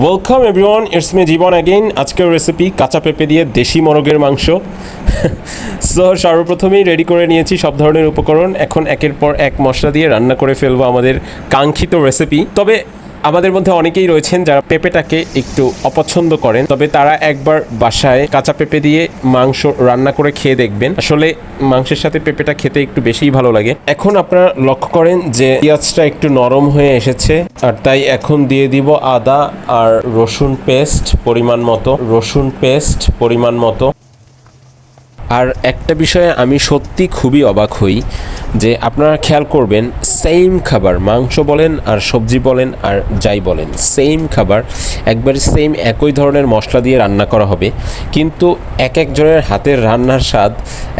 Welcome everyone, it's me Jiban again. আজকের recipe কাঁচা পেঁপে দিয়ে দেশি মোরগের মাংস। সো সর্বপ্রথমেই রেডি করে নিয়েছি সব ধরনের উপকরণ। এখন একের পর এক মশলা দিয়ে রান্না করে ফেলবো আমাদের কাঙ্ক্ষিত রেসিপি। তবে আমাদের মধ্যে অনেকেই রয়েছেন যারা পেঁপেটাকে একটু অপছন্দ করেন, তবে তারা একবার বাসায় কাঁচা পেঁপে দিয়ে মাংস রান্না করে খেয়ে দেখবেন। আসলে মাংসের সাথে পেঁপেটা খেতে একটু বেশিই ভালো লাগে। এখন আপনারা লক্ষ্য করেন যে পেঁয়াজটা একটু নরম হয়ে এসেছে, আর তাই এখন দিয়ে দিব আদা আর রসুন পেস্ট পরিমাণ মতো। আর একটা বিষয়ে আমি সত্যি খুবই অবাক হই যে আপনারা খেয়াল করবেন, সেম খাবার, মাংস বলেন আর সবজি বলেন আর যাই বলেন, সেম খাবার, একবারে সেম একই ধরনের মশলা দিয়ে রান্না করা হবে, কিন্তু এক একজনের হাতের রান্নার স্বাদ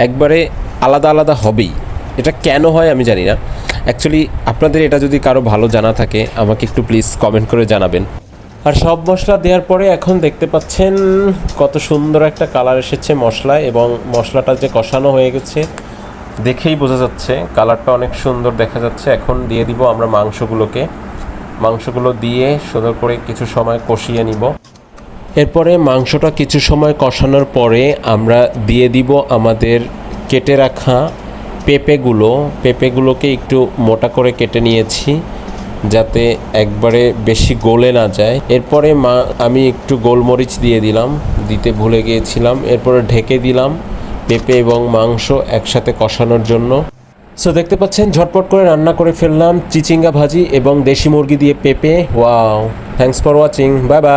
একবারে আলাদা আলাদা হবেই। এটা কেন হয় আমি জানি না। অ্যাকচুয়ালি আপনাদের এটা যদি কারো ভালো জানা থাকে আমাকে একটু প্লিজ কমেন্ট করে জানাবেন। আর সব মশলা দেওয়ার পরে এখন দেখতে পাচ্ছেন কত সুন্দর একটা কালার এসেছে মশলায়, এবং মশলাটা যে কষানো হয়ে গেছে দেখেই বোঝা যাচ্ছে, কালারটা অনেক সুন্দর দেখা যাচ্ছে। এখন দিয়ে দিব আমরা মাংসগুলো দিয়ে সুন্দর করে কিছু সময় কষিয়ে নিব। এরপরে মাংসটা কিছু সময় কষানোর পরে আমরা দিয়ে দিব আমাদের কেটে রাখা পেঁপেগুলোকে একটু মোটা করে কেটে নিয়েছি যাতে একবারে বেশি গলে না যায়। এরপরে আমি একটু গোলমরিচ দিয়ে দিলাম, দিতে ভুলে গিয়েছিলাম। এরপরে ঢেকে দিলাম পেঁপে এবং মাংস একসাথে কষানোর জন্য। সো দেখতে পাচ্ছেন ঝটপট করে রান্না করে ফেললাম চিচিঙ্গা ভাজি এবং দেশি মুরগি দিয়ে পেঁপে। Wow, thanks for watching, bye bye.